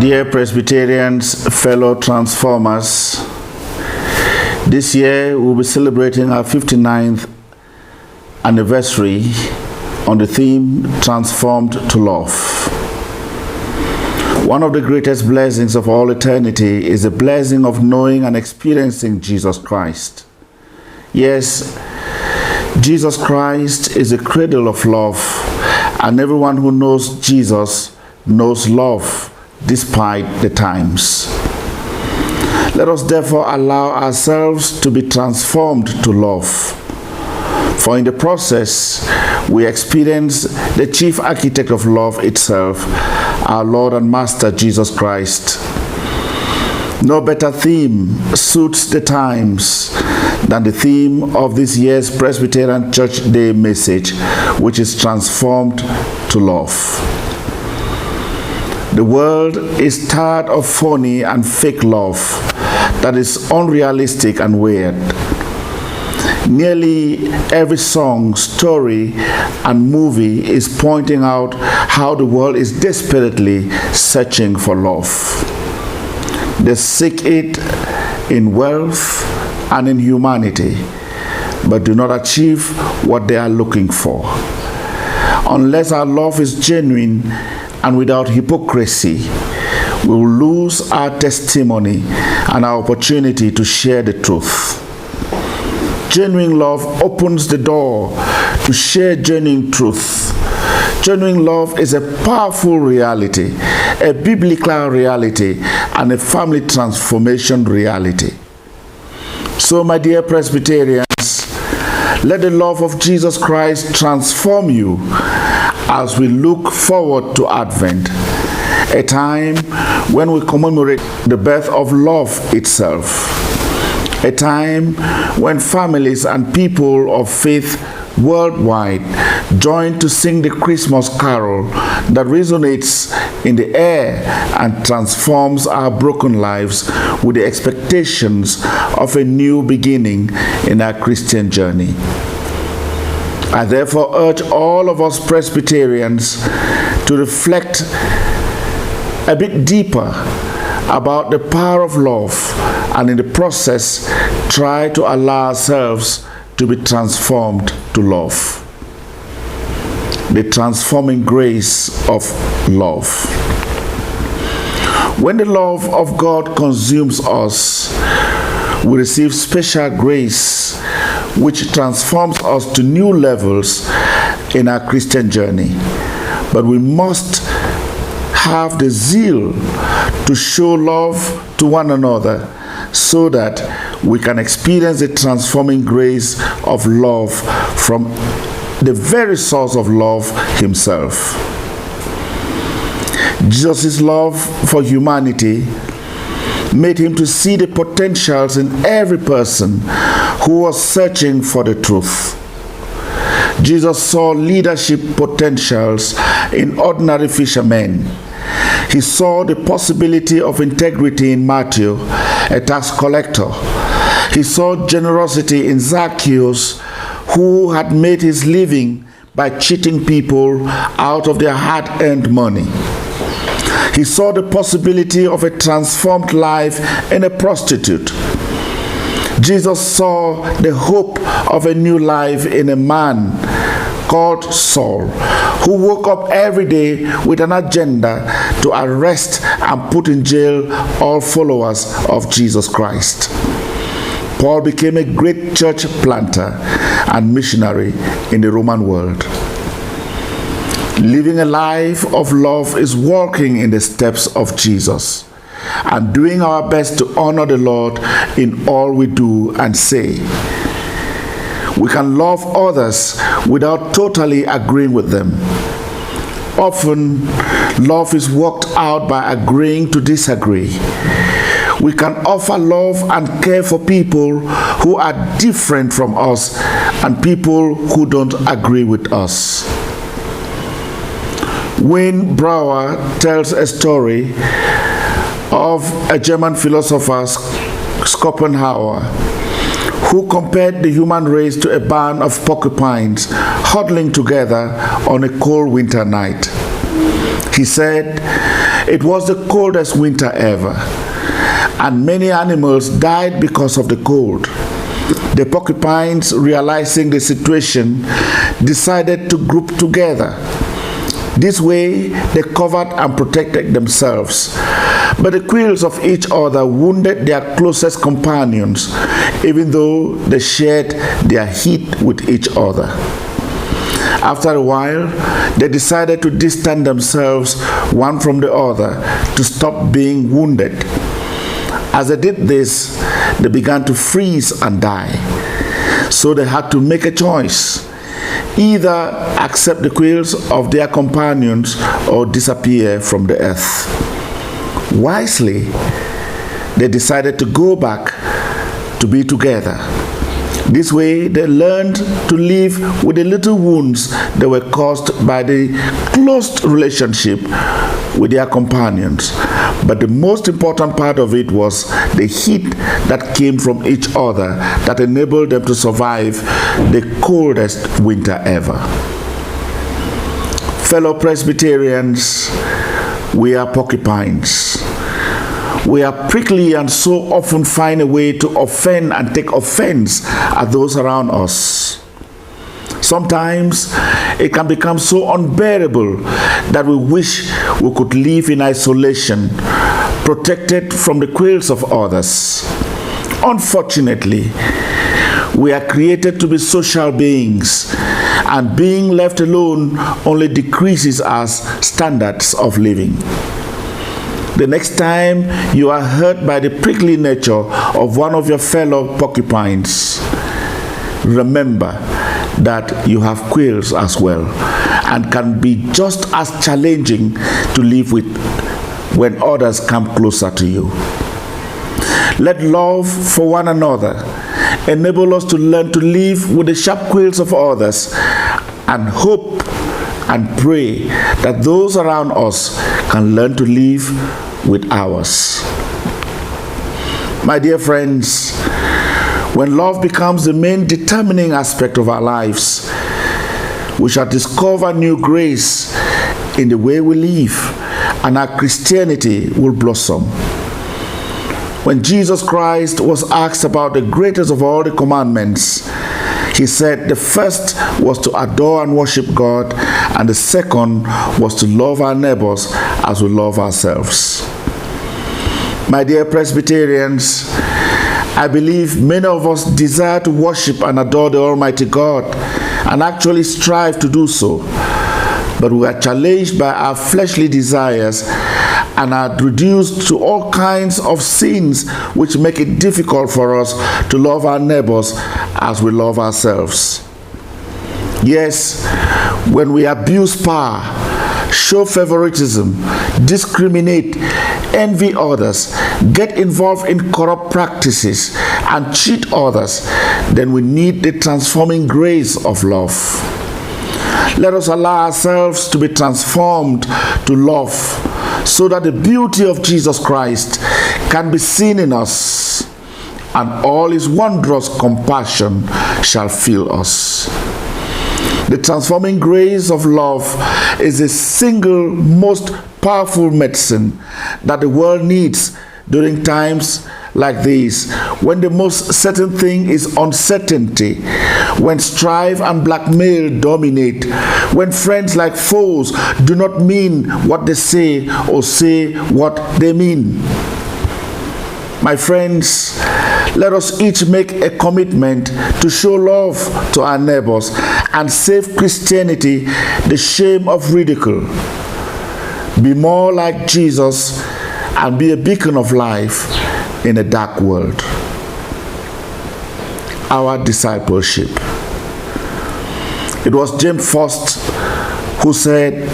Dear Presbyterians, fellow transformers, this year we'll be celebrating our 59th anniversary on the theme Transformed to Love. One of the greatest blessings of all eternity is the blessing of knowing and experiencing Jesus Christ. Yes, Jesus Christ is the cradle of love, and everyone who knows Jesus knows love despite the times. Let us therefore allow ourselves to be transformed to love. For in the process, we experience the chief architect of love itself, our Lord and Master Jesus Christ. No better theme suits the times than the theme of this year's Presbyterian Church Day message, which is transformed to love. The world is tired of phony and fake love that is unrealistic and weird. Nearly every song, story, and movie is pointing out how the world is desperately searching for love. They seek it in wealth and in humanity, but do not achieve what they are looking for. Unless our love is genuine and without hypocrisy, we will lose our testimony and our opportunity to share the truth. Genuine love opens the door to share genuine truth. Genuine love is a powerful reality, a biblical reality, and a family transformation reality. So, my dear Presbyterians, let the love of Jesus Christ transform you as we look forward to Advent, a time when we commemorate the birth of love itself, a time when families and people of faith worldwide join to sing the Christmas carol that resonates in the air and transforms our broken lives with the expectations of a new beginning in our Christian journey. I therefore urge all of us Presbyterians to reflect a bit deeper about the power of love, and in the process try to allow ourselves to be transformed to love. The transforming grace of love. When the love of God consumes us, we receive special grace which transforms us to new levels in our Christian journey. But we must have the zeal to show love to one another so that we can experience the transforming grace of love from the very source of love himself. Jesus' love for humanity made him to see the potentials in every person who was searching for the truth. Jesus saw leadership potentials in ordinary fishermen. He saw the possibility of integrity in Matthew, a tax collector. He saw generosity in Zacchaeus, who had made his living by cheating people out of their hard-earned money. He saw the possibility of a transformed life in a prostitute. Jesus saw the hope of a new life in a man called Saul, who woke up every day with an agenda to arrest and put in jail all followers of Jesus Christ. Paul became a great church planter and missionary in the Roman world. Living a life of love is walking in the steps of Jesus and doing our best to honor the Lord in all we do and say. We can love others without totally agreeing with them. Often, love is worked out by agreeing to disagree. We can offer love and care for people who are different from us and people who don't agree with us. Wayne Brower tells a story of a German philosopher, Schopenhauer, who compared the human race to a band of porcupines huddling together on a cold winter night. He He said, "It was the coldest winter ever, and many animals died because of the cold. The porcupines, realizing the situation, decided to group together. This way, they covered and protected themselves. But the quills of each other wounded their closest companions, even though they shared their heat with each other. After a while, they decided to distance themselves one from the other to stop being wounded. As they did this, they began to freeze and die. So they had to make a choice: either accept the quills of their companions or disappear from the earth. Wisely, they decided to go back to be together. This way, they learned to live with the little wounds that were caused by the close relationship with their companions. But the most important part of it was the heat that came from each other that enabled them to survive the coldest winter ever. Fellow Presbyterians, we are porcupines. We are prickly and so often find a way to offend and take offense at those around us. Sometimes it can become so unbearable that we wish we could live in isolation, protected from the quills of others. Unfortunately, we are created to be social beings, and being left alone only decreases our standards of living. The next time you are hurt by the prickly nature of one of your fellow porcupines, remember that you have quills as well, and can be just as challenging to live with when others come closer to you. Let love for one another enable us to learn to live with the sharp quills of others, and hope and pray that those around us can learn to live with ours. My dear friends, when love becomes the main determining aspect of our lives, we shall discover new grace in the way we live, and our Christianity will blossom. When Jesus Christ was asked about the greatest of all the commandments, he said the first was to adore and worship God, and the second was to love our neighbors as we love ourselves. My dear Presbyterians, I believe many of us desire to worship and adore the Almighty God, and actually strive to do so. But we are challenged by our fleshly desires and are reduced to all kinds of sins which make it difficult for us to love our neighbors as we love ourselves. Yes, when we abuse power, show favoritism, discriminate, envy others, get involved in corrupt practices, and cheat others, then we need the transforming grace of love. Let us allow ourselves to be transformed to love, so that the beauty of Jesus Christ can be seen in us, and all his wondrous compassion shall fill us. The transforming grace of love is the single most powerful medicine that the world needs during times like these, when the most certain thing is uncertainty, when strife and blackmail dominate, when friends like foes do not mean what they say or say what they mean. My friends, let us each make a commitment to show love to our neighbors and save Christianity the shame of ridicule. Be more like Jesus and be a beacon of life in a dark world. Our discipleship. It was James First who said,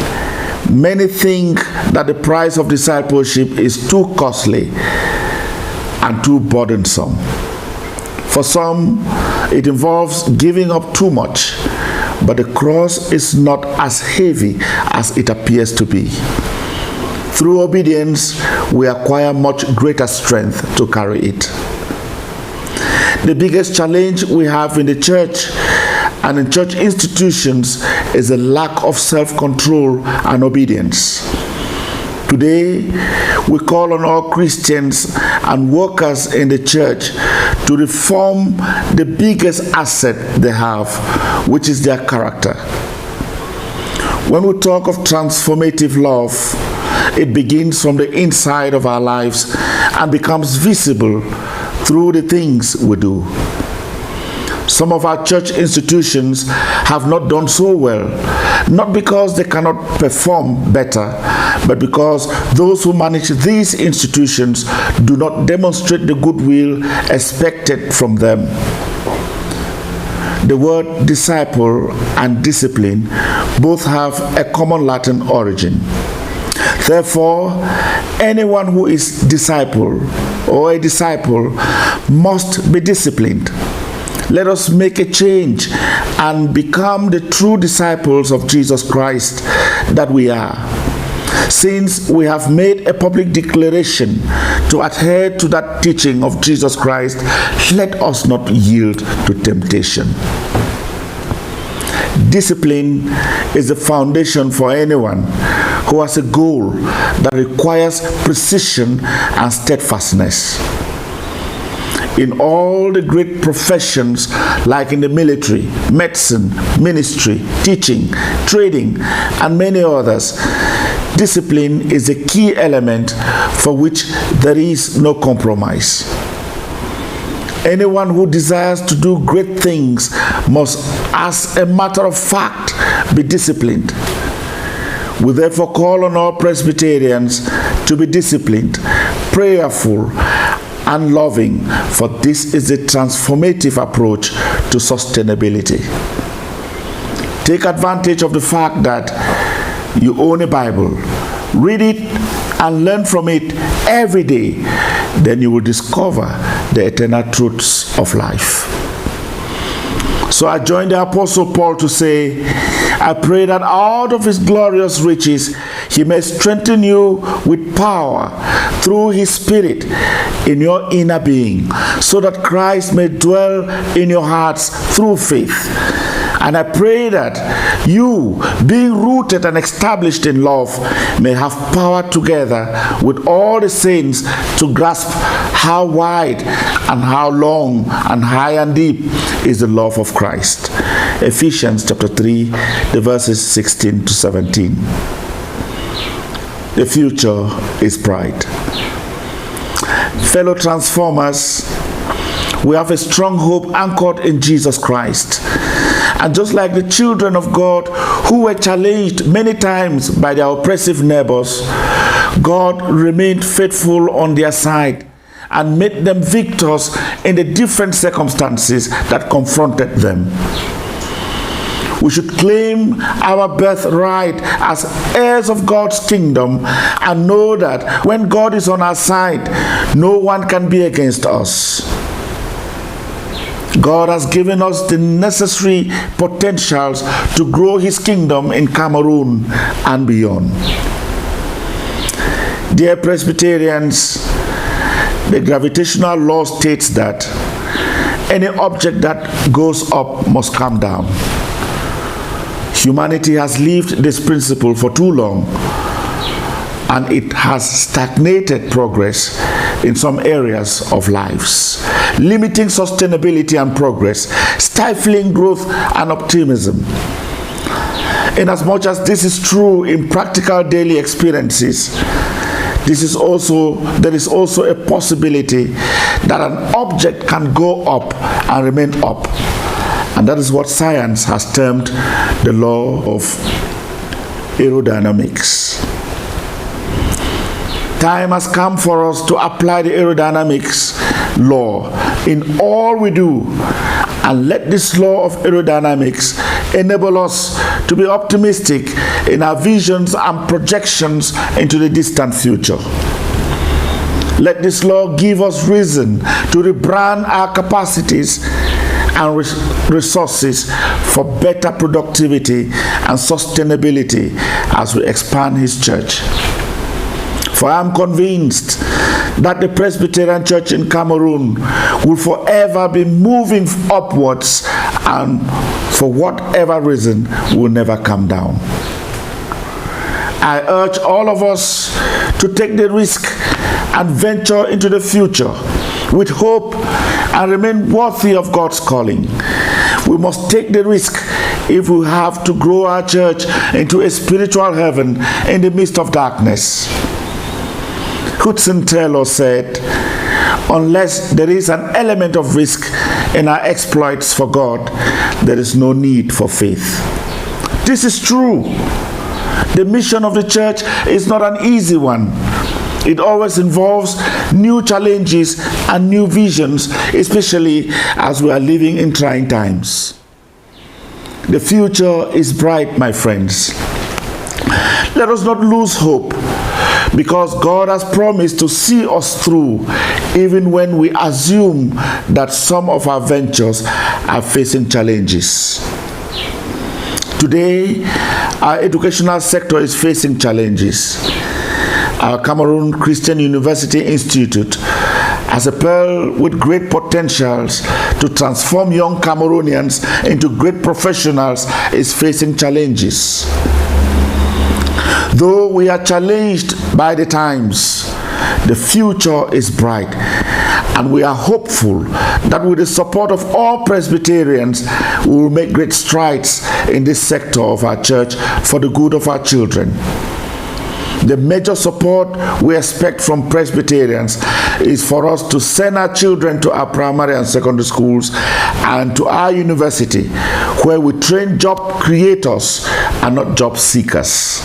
"Many think that the price of discipleship is too costly and too burdensome. For some, it involves giving up too much, but the cross is not as heavy as it appears to be. Through obedience, we acquire much greater strength to carry it." The biggest challenge we have in the church and in church institutions is a lack of self-control and obedience. Today, we call on all Christians and workers in the church to reform the biggest asset they have, which is their character. When we talk of transformative love, it begins from the inside of our lives and becomes visible through the things we do. Some of our church institutions have not done so well, not because they cannot perform better, but because those who manage these institutions do not demonstrate the goodwill expected from them. The word disciple and discipline both have a common Latin origin. Therefore, anyone who is disciple or a disciple must be disciplined. Let us make a change and become the true disciples of Jesus Christ that we are. Since we have made a public declaration to adhere to that teaching of Jesus Christ, let us not yield to temptation. Discipline is the foundation for anyone who has a goal that requires precision and steadfastness. In all the great professions, like in the military, medicine, ministry, teaching, trading, and many others, discipline is a key element for which there is no compromise. Anyone who desires to do great things must, as a matter of fact, be disciplined. We therefore call on all Presbyterians to be disciplined, prayerful, and loving, for this is a transformative approach to sustainability. Take advantage of the fact that you own a Bible. Read it and learn from it every day. Then you will discover the eternal truths of life. So I join the Apostle Paul to say, I pray that out of his glorious riches he may strengthen you with power through his Spirit in your inner being, so that Christ may dwell in your hearts through faith. And I pray that you, being rooted and established in love, may have power together with all the saints to grasp how wide and how long and high and deep is the love of Christ. Ephesians chapter 3, the verses 16 to 17. The future is bright. Fellow transformers, we have a strong hope anchored in Jesus Christ. And just like the children of God who were challenged many times by their oppressive neighbors, God remained faithful on their side and made them victors in the different circumstances that confronted them. We should claim our birthright as heirs of God's kingdom and know that when God is on our side, no one can be against us. God has given us the necessary potentials to grow his kingdom in Cameroon and beyond. Dear Presbyterians, the gravitational law states that any object that goes up must come down. Humanity has lived this principle for too long, and it has stagnated progress in some areas of lives, limiting sustainability and progress, stifling growth and optimism. Inasmuch as this is true in practical daily experiences, there is also a possibility that an object can go up and remain up. And that is what science has termed the law of aerodynamics. Time has come for us to apply the aerodynamics law in all we do, and let this law of aerodynamics enable us to be optimistic in our visions and projections into the distant future. Let this law give us reason to rebrand our capacities and resources for better productivity and sustainability as we expand his church. For I am convinced that the Presbyterian Church in Cameroon will forever be moving upwards, and for whatever reason will never come down. I urge all of us to take the risk and venture into the future with hope and remain worthy of God's calling. We must take the risk if we have to grow our church into a spiritual heaven in the midst of darkness. Hudson Taylor said, "Unless there is an element of risk in our exploits for God, there is no need for faith." This is true. The mission of the church is not an easy one. It always involves new challenges and new visions, especially as we are living in trying times. The future is bright, my friends. Let us not lose hope, because God has promised to see us through even when we assume that some of our ventures are facing challenges. Today, our educational sector is facing challenges. Our Cameroon Christian University Institute, as a pearl with great potentials to transform young Cameroonians into great professionals, is facing challenges. Though we are challenged by the times, the future is bright, and we are hopeful that with the support of all Presbyterians, we will make great strides in this sector of our church for the good of our children. The major support we expect from Presbyterians is for us to send our children to our primary and secondary schools and to our university, where we train job creators and not job seekers.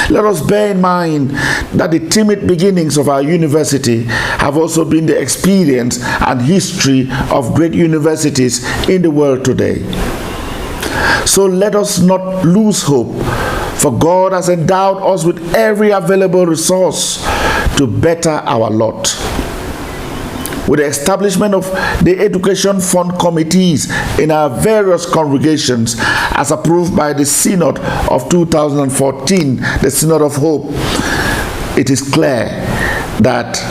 Let us bear in mind that the timid beginnings of our university have also been the experience and history of great universities in the world today. So let us not lose hope, for God has endowed us with every available resource to better our lot. With the establishment of the Education Fund committees in our various congregations, as approved by the Synod of 2014, the Synod of Hope, it is clear that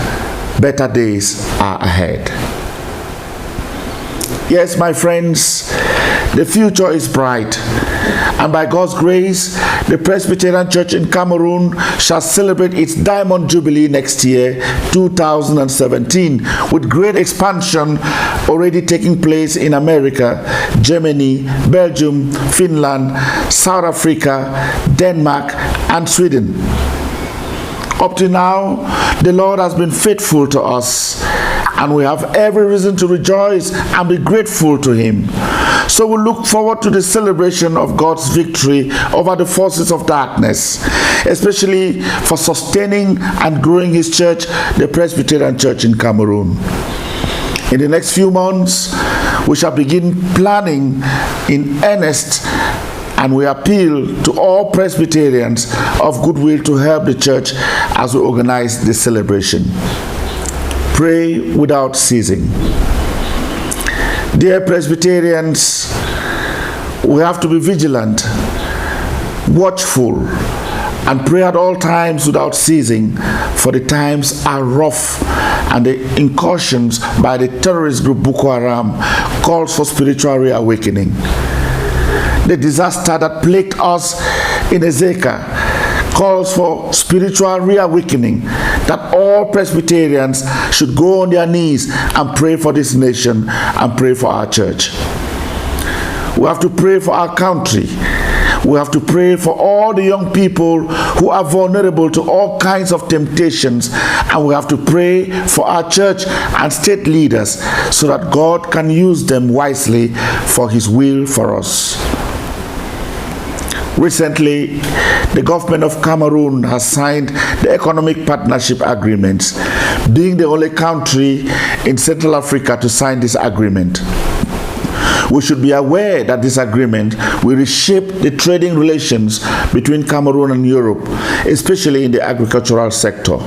better days are ahead. Yes, my friends, the future is bright, and by God's grace, the Presbyterian Church in Cameroon shall celebrate its Diamond Jubilee next year, 2017, with great expansion already taking place in America, Germany, Belgium, Finland, South Africa, Denmark, and Sweden. Up to now, the Lord has been faithful to us, and we have every reason to rejoice and be grateful to Him. So we look forward to the celebration of God's victory over the forces of darkness, especially for sustaining and growing His church, the Presbyterian Church in Cameroon. In the next few months, we shall begin planning in earnest, and we appeal to all Presbyterians of goodwill to help the church as we organize this celebration. Pray without ceasing. Dear Presbyterians, we have to be vigilant, watchful, and pray at all times without ceasing, for the times are rough, and the incursions by the terrorist group Boko Haram calls for spiritual reawakening. The disaster that plagued us in Ezeka calls for spiritual reawakening, that all Presbyterians should go on their knees and pray for this nation and pray for our church. We have to pray for our country. We have to pray for all the young people who are vulnerable to all kinds of temptations, and we have to pray for our church and state leaders so that God can use them wisely for His will for us. Recently, the government of Cameroon has signed the Economic Partnership Agreements, being the only country in Central Africa to sign this agreement. We should be aware that this agreement will reshape the trading relations between Cameroon and Europe, especially in the agricultural sector.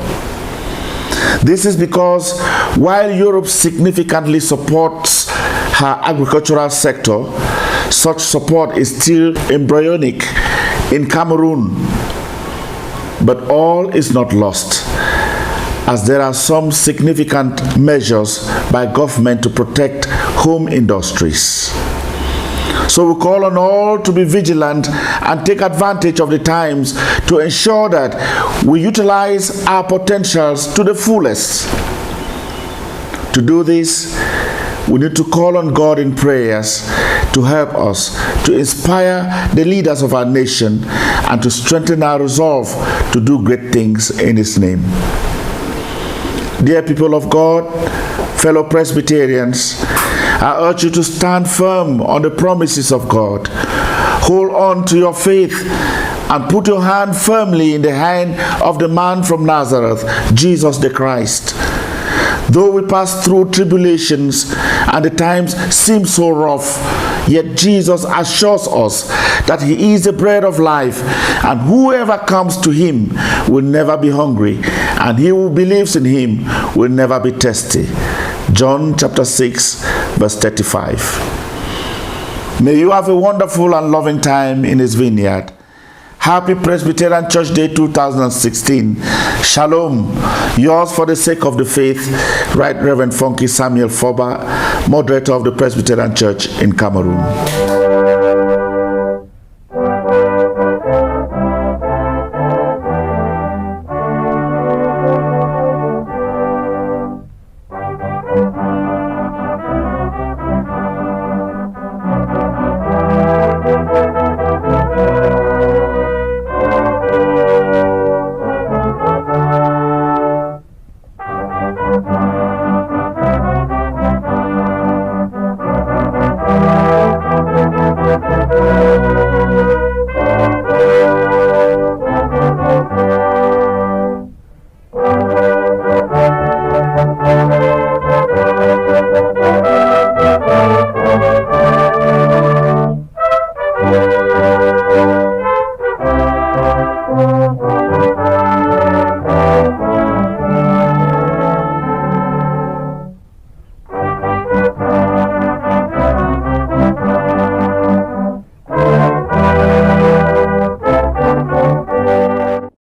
This is because while Europe significantly supports her agricultural sector, such support is still embryonic in Cameroon. But all is not lost, as there are some significant measures by government to protect home industries. So we call on all to be vigilant and take advantage of the times to ensure that we utilize our potentials to the fullest. To do this, we need to call on God in prayers to help us, to inspire the leaders of our nation, and to strengthen our resolve to do great things in His name. Dear people of God, fellow Presbyterians, I urge you to stand firm on the promises of God. Hold on to your faith and put your hand firmly in the hand of the man from Nazareth, Jesus the Christ. Though we pass through tribulations and the times seem so rough, yet Jesus assures us that He is the bread of life, and whoever comes to Him will never be hungry, and he who believes in Him will never be thirsty. John chapter 6, verse 35. May you have a wonderful and loving time in His vineyard. Happy Presbyterian Church Day 2016. Shalom. Yours for the sake of the faith, Right Reverend Fonki Samuel Forba, Moderator of the Presbyterian Church in Cameroon.